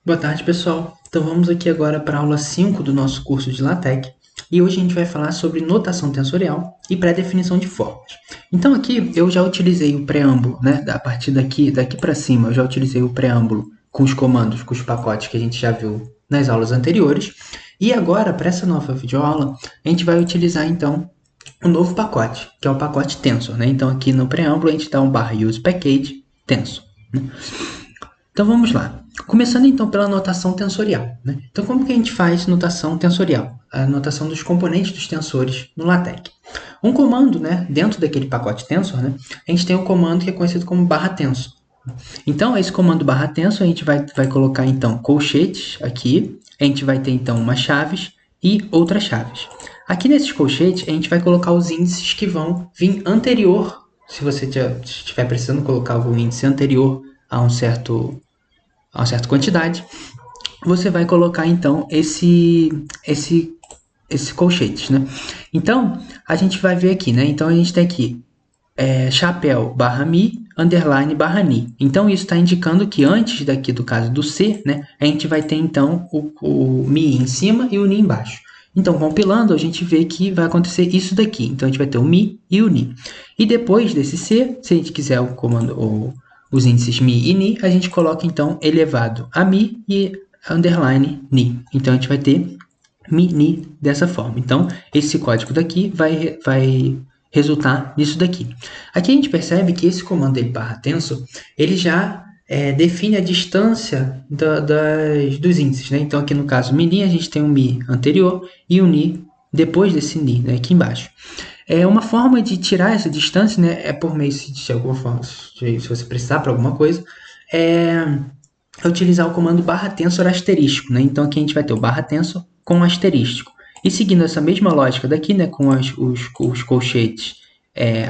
Boa tarde, pessoal. Então vamos aqui agora para a aula 5 do nosso curso de LaTeX. E hoje a gente vai falar sobre notação tensorial e pré-definição de formas. Então aqui eu já utilizei o preâmbulo, né? A partir daqui para cima, eu já utilizei o preâmbulo com os comandos, com os pacotes que a gente já viu nas aulas anteriores. E agora, para essa nova videoaula, a gente vai utilizar então um novo pacote, que é o pacote tensor, né? Então aqui no preâmbulo a gente dá um barra use package tensor, né? Então vamos lá. Começando então pela notação tensorial, né? Então como que a gente faz notação tensorial? A notação dos componentes dos tensores no LaTeX. Um comando, né, dentro daquele pacote tensor, né, a gente tem um comando que é conhecido como barra tensor. Então esse comando barra tensor a gente vai colocar então colchetes aqui, a gente vai ter então umas chaves e outras chaves. Aqui nesses colchetes a gente vai colocar os índices que vão vir anterior, se você estiver precisando colocar algum índice anterior a uma certa quantidade, você vai colocar então esse colchete, né? Então a gente vai ver aqui, né? Então a gente tem aqui chapéu barra mi underline barra ni. Então isso está indicando que antes daqui do caso do C, né? A gente vai ter então o mi em cima e o ni embaixo. Então, compilando, a gente vê que vai acontecer isso daqui. Então, a gente vai ter o mi e o ni. E depois desse C, se a gente quiser o comando, os índices mi e ni, a gente coloca, então, elevado a mi e underline ni. Então, a gente vai ter mi, ni dessa forma. Então, esse código daqui vai resultar nisso daqui. Aqui a gente percebe que esse comando dele barra tensor, ele já define a distância dos índices, né? Então aqui no caso mi a gente tem um mi anterior e um ni depois desse ni, né? Aqui embaixo. Uma forma de tirar essa distância, né? É por meio de alguma forma, se você precisar para alguma coisa, é utilizar o comando barra tensor asterístico, né? Então aqui a gente vai ter o barra tensor com asterístico. E seguindo essa mesma lógica daqui, né, com os colchetes,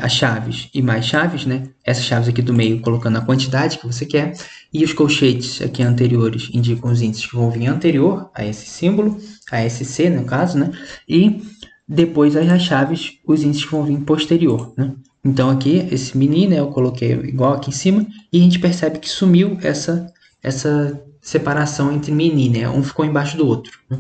as chaves e mais chaves, né, essas chaves aqui do meio colocando a quantidade que você quer, e os colchetes aqui anteriores indicam os índices que vão vir anterior a esse símbolo, a esse C no caso, né, e depois as chaves, os índices que vão vir posterior, né. Então aqui, esse mini, né, eu coloquei igual aqui em cima, e a gente percebe que sumiu essa separação entre mini, né, um ficou embaixo do outro, né.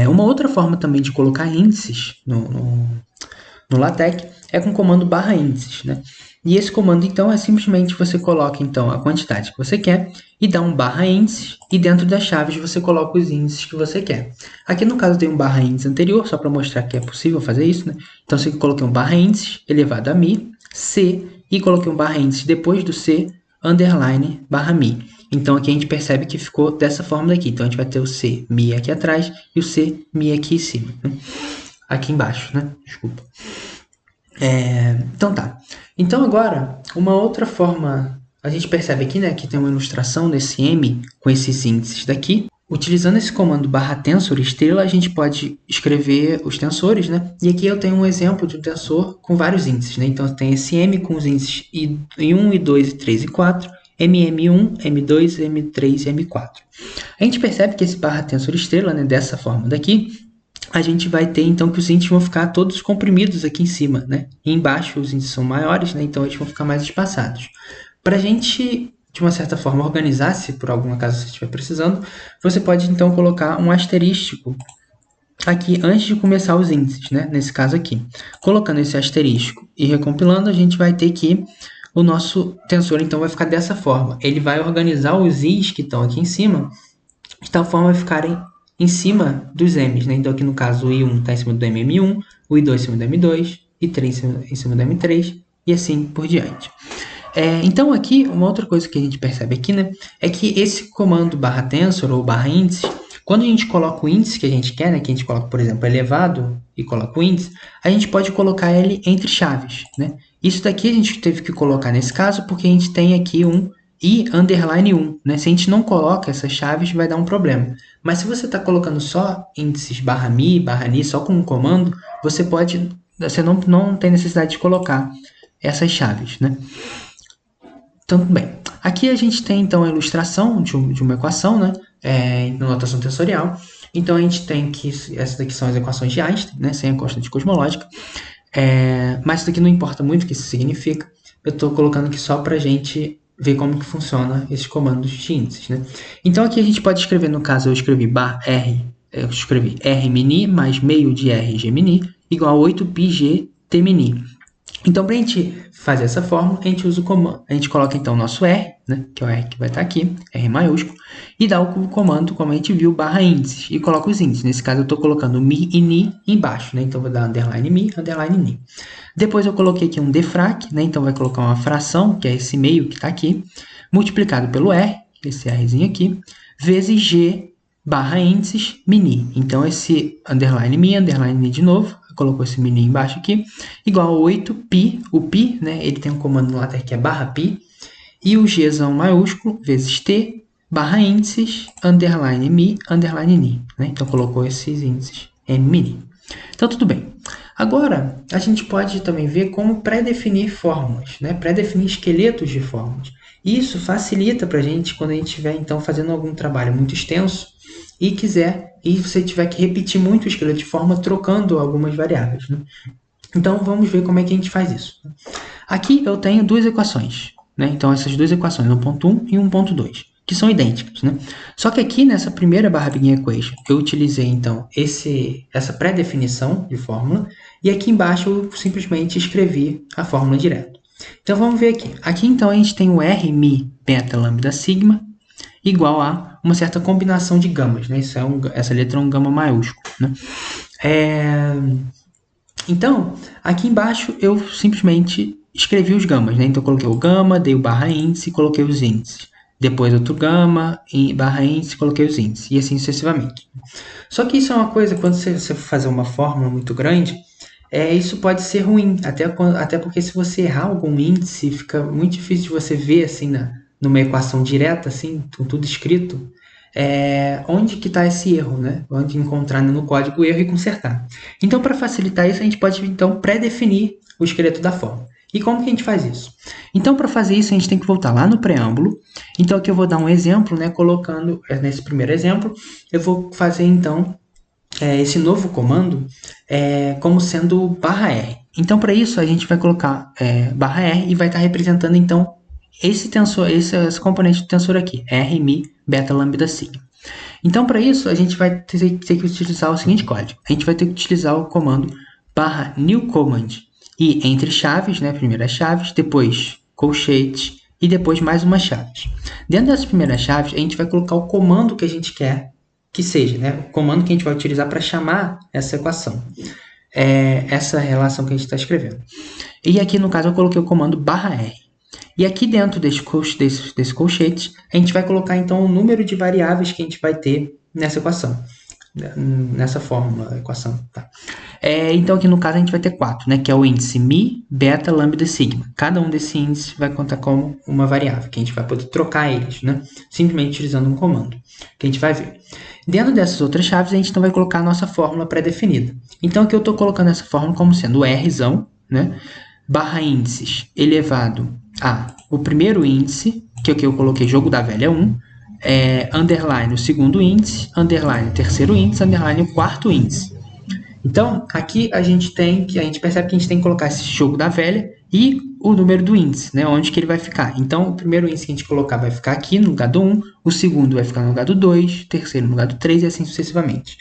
Uma outra forma também de colocar índices no LaTeX é com o comando barra índices, né? E esse comando, então, é simplesmente você coloca então, a quantidade que você quer e dá um barra índices e dentro das chaves você coloca os índices que você quer. Aqui no caso tem um barra índice anterior, só para mostrar que é possível fazer isso, né? Então, eu coloquei um barra índices elevado a mi, C, e coloquei um barra índices depois do C, underline, barra mi. Então aqui a gente percebe que ficou dessa forma daqui. Então a gente vai ter o C Mi aqui atrás e o C Mi aqui em cima, né? Aqui embaixo, né? Desculpa. Então tá. Então agora, uma outra forma, a gente percebe aqui, né, que tem uma ilustração nesse M com esses índices daqui. Utilizando esse comando barra tensor estrela, a gente pode escrever os tensores, né? E aqui eu tenho um exemplo de um tensor com vários índices, né? Então tem esse M com os índices I1, I2, I3 e 4, MM1, M2, M3 e M4. A gente percebe que esse barra tensor estrela, né, dessa forma daqui, a gente vai ter então que os índices vão ficar todos comprimidos aqui em cima, né? E embaixo os índices são maiores, né? Então eles vão ficar mais espaçados. Para a gente, de uma certa forma, organizar, se por algum acaso você estiver precisando, você pode então colocar um asterístico aqui antes de começar os índices, né? Nesse caso aqui. Colocando esse asterístico e recompilando, a gente vai ter que o nosso tensor então vai ficar dessa forma. Ele vai organizar os i's que estão aqui em cima de tal forma a ficarem em cima dos m's, né? Então aqui no caso o i1 está em cima do mm1, o i2 em cima do m2, i3 em cima do m3 e assim por diante. Então aqui, uma outra coisa que a gente percebe aqui, né, é que esse comando barra tensor ou barra índice, quando a gente coloca o índice que a gente quer, né, que a gente coloca, por exemplo, elevado e coloca o índice, a gente pode colocar ele entre chaves, né? Isso daqui a gente teve que colocar nesse caso porque a gente tem aqui um i underline 1, né? Se a gente não coloca essas chaves, vai dar um problema. Mas se você está colocando só índices barra mi, barra ni, só com um comando, você não tem necessidade de colocar essas chaves, né? Então, tudo bem. Aqui a gente tem, então, a ilustração de uma equação, né? Em notação tensorial. Então, a gente tem que... Essas daqui são as equações de Einstein, né? Sem a constante cosmológica. Mas isso daqui não importa muito o que isso significa. Eu estou colocando aqui só para a gente ver como que funciona esses comandos de índices, né? Então aqui a gente pode escrever, no caso eu escrevi bar R, eu escrevi R mini mais meio de R G mini igual a 8π G T mini. Então, para a gente fazer essa fórmula, a gente usa o comando, a gente coloca então o nosso R, né, que é o R que vai estar aqui, R maiúsculo, e dá o comando, como a gente viu, barra índices, e coloca os índices. Nesse caso, eu estou colocando mi e ni embaixo, né, então vou dar underline mi, underline ni. Depois eu coloquei aqui um defrac, né, então vai colocar uma fração, que é esse meio que está aqui, multiplicado pelo R, esse Rzinho aqui, vezes G barra índices mini. Então, esse underline mi, underline ni de novo, colocou esse mini embaixo aqui, igual a 8π, o π, né, ele tem um comando no LaTeX que é barra π, e o Gzão maiúsculo, vezes t, barra índices, underline mi, underline ni, né, então colocou esses índices em mini. Então, tudo bem. Agora, a gente pode também ver como pré-definir fórmulas, né, pré-definir esqueletos de fórmulas. Isso facilita para a gente quando a gente estiver, então, fazendo algum trabalho muito extenso e você tiver que repetir muito o esqueleto de forma trocando algumas variáveis, né? Então, vamos ver como é que a gente faz isso. Aqui eu tenho duas equações, né? Então, essas duas equações, 1.1 e 1.2, que são idênticas, né? Só que aqui nessa primeira barra begin equation, eu utilizei, então, essa pré-definição de fórmula, e aqui embaixo eu simplesmente escrevi a fórmula direto. Então, vamos ver aqui. Aqui, então, a gente tem o R, mi, beta, lambda, sigma, igual a uma certa combinação de gamas, né? Essa letra é um gama maiúsculo, né? Então, aqui embaixo eu simplesmente escrevi os gamas, né? Então, eu coloquei o gama, dei o barra índice e coloquei os índices. Depois outro gama, barra índice, coloquei os índices. E assim sucessivamente. Só que isso é uma coisa, quando você for fazer uma fórmula muito grande, isso pode ser ruim. Até porque se você errar algum índice, fica muito difícil de você ver assim numa equação direta, assim, com tudo escrito, onde que está esse erro, né? Onde encontrar no código o erro e consertar. Então, para facilitar isso, a gente pode então pré-definir o esqueleto da fórmula. E como que a gente faz isso? Então, para fazer isso, a gente tem que voltar lá no preâmbulo. Então, aqui eu vou dar um exemplo, né? Colocando, nesse primeiro exemplo, eu vou fazer então esse novo comando como sendo barra R. Então, para isso, a gente vai colocar barra R e vai estar representando então esse componente do tensor aqui, R, mi, beta, lambda, sigma. Então, para isso, a gente vai ter que utilizar o seguinte código. A gente vai ter que utilizar o comando barra new command e entre chaves, né, primeiras chaves, depois colchete e depois mais umas chaves. Dentro dessas primeiras chaves, a gente vai colocar o comando que a gente quer que seja, né, o comando que a gente vai utilizar para chamar essa equação, essa relação que a gente está escrevendo. E aqui, no caso, eu coloquei o comando barra R. E aqui dentro desse colchete, a gente vai colocar então o número de variáveis que a gente vai ter nessa equação, nessa fórmula, equação. Tá? Então aqui no caso a gente vai ter 4, né, que é o índice mi, beta, lambda e sigma. Cada um desses índices vai contar como uma variável, que a gente vai poder trocar eles, né, simplesmente utilizando um comando, que a gente vai ver. Dentro dessas outras chaves, a gente então vai colocar a nossa fórmula pré-definida. Então aqui eu estou colocando essa fórmula como sendo o Rzão, né, barra índices elevado a o primeiro índice, que aqui eu coloquei jogo da velha 1, underline o segundo índice, underline o terceiro índice, underline o quarto índice. Então, aqui a gente percebe que a gente tem que colocar esse jogo da velha e o número do índice, né, onde que ele vai ficar. Então, o primeiro índice que a gente colocar vai ficar aqui no lugar do 1, o segundo vai ficar no lugar do 2, o terceiro no lugar do 3 e assim sucessivamente.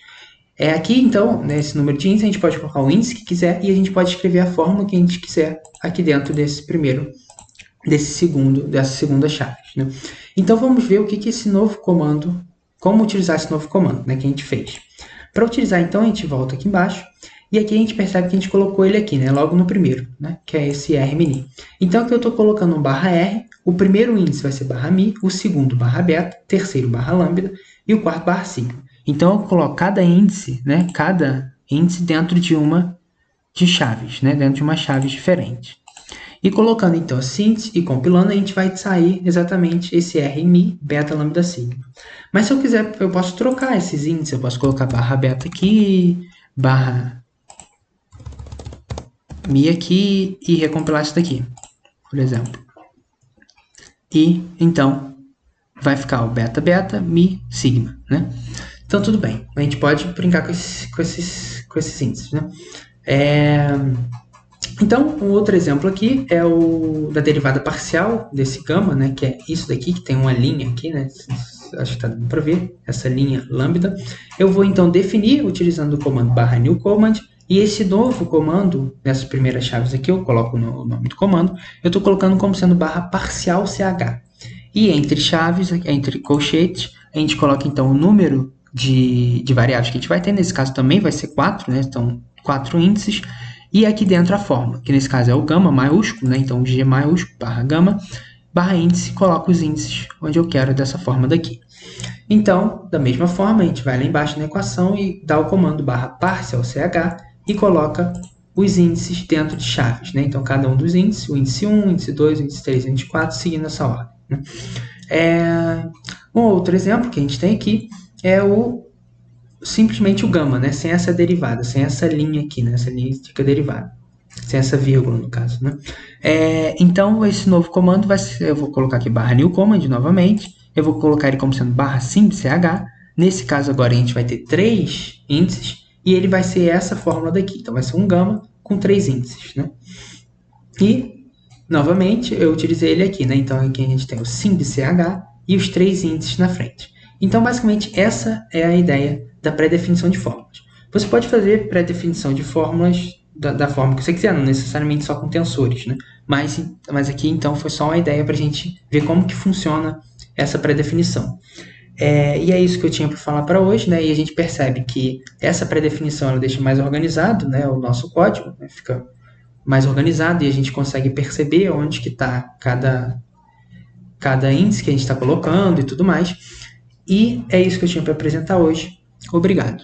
Aqui, então, nesse número de índice, a gente pode colocar o índice que quiser e a gente pode escrever a fórmula que a gente quiser aqui dentro dessa segunda chave. Né? Então, vamos ver o que esse novo comando, como utilizar esse novo comando, né, que a gente fez. Para utilizar, então, a gente volta aqui embaixo e aqui a gente percebe que a gente colocou ele aqui, né, logo no primeiro, né, que é esse R mini. Então, aqui eu estou colocando um barra R, o primeiro índice vai ser barra mi, o segundo barra beta, o terceiro barra lambda e o quarto barra sigma. Então, eu coloco cada índice dentro de uma de chaves, né, dentro de uma chave diferente. E colocando então a síntese e compilando, a gente vai sair exatamente esse R, mi, beta, lambda, sigma. Mas se eu quiser, eu posso trocar esses índices, eu posso colocar barra beta aqui, barra mi aqui e recompilar isso daqui, por exemplo. E então vai ficar o beta, beta, mi, sigma, né? Então tudo bem, a gente pode brincar com esses índices, né? Então, um outro exemplo aqui é o da derivada parcial desse gama, né, que é isso daqui, que tem uma linha aqui, né, acho que está dando para ver, essa linha lambda. Eu vou então definir utilizando o comando barra new command, e esse novo comando, nessas primeiras chaves aqui, eu coloco no nome do comando, eu estou colocando como sendo barra parcial ch. E entre chaves, entre colchetes, a gente coloca então o número de variáveis que a gente vai ter, nesse caso também vai ser 4, né, então 4 índices, e aqui dentro a fórmula, que nesse caso é o gama maiúsculo, né, então G maiúsculo barra gama, barra índice, coloco os índices onde eu quero dessa forma daqui. Então, da mesma forma, a gente vai lá embaixo na equação e dá o comando barra parcial ch e coloca os índices dentro de chaves, né? Então, cada um dos índices, o índice 1, o índice 2, o índice 3, o índice 4, seguindo essa ordem, né? Um outro exemplo que a gente tem aqui é simplesmente o gama, né? Sem essa derivada, sem essa linha aqui, né? Essa linha fica derivada, sem essa vírgula no caso, né? Então, esse novo comando vai ser, eu vou colocar aqui barra new command novamente, eu vou colocar ele como sendo barra simch. Nesse caso agora a gente vai ter 3 índices e ele vai ser essa fórmula daqui. Então vai ser um gama com 3 índices, né? E, novamente, eu utilizei ele aqui, né? Então aqui a gente tem o simch e os 3 índices na frente. Então, basicamente, essa é a ideia da pré-definição de fórmulas. Você pode fazer pré-definição de fórmulas da forma que você quiser, não necessariamente só com tensores, né? Mas aqui, então, foi só uma ideia para a gente ver como que funciona essa pré-definição. E é isso que eu tinha para falar para hoje, né? E a gente percebe que essa pré-definição ela deixa mais organizado, né, o nosso código, né? Fica mais organizado e a gente consegue perceber onde que está cada índice que a gente está colocando e tudo mais. E é isso que eu tinha para apresentar hoje. Obrigado.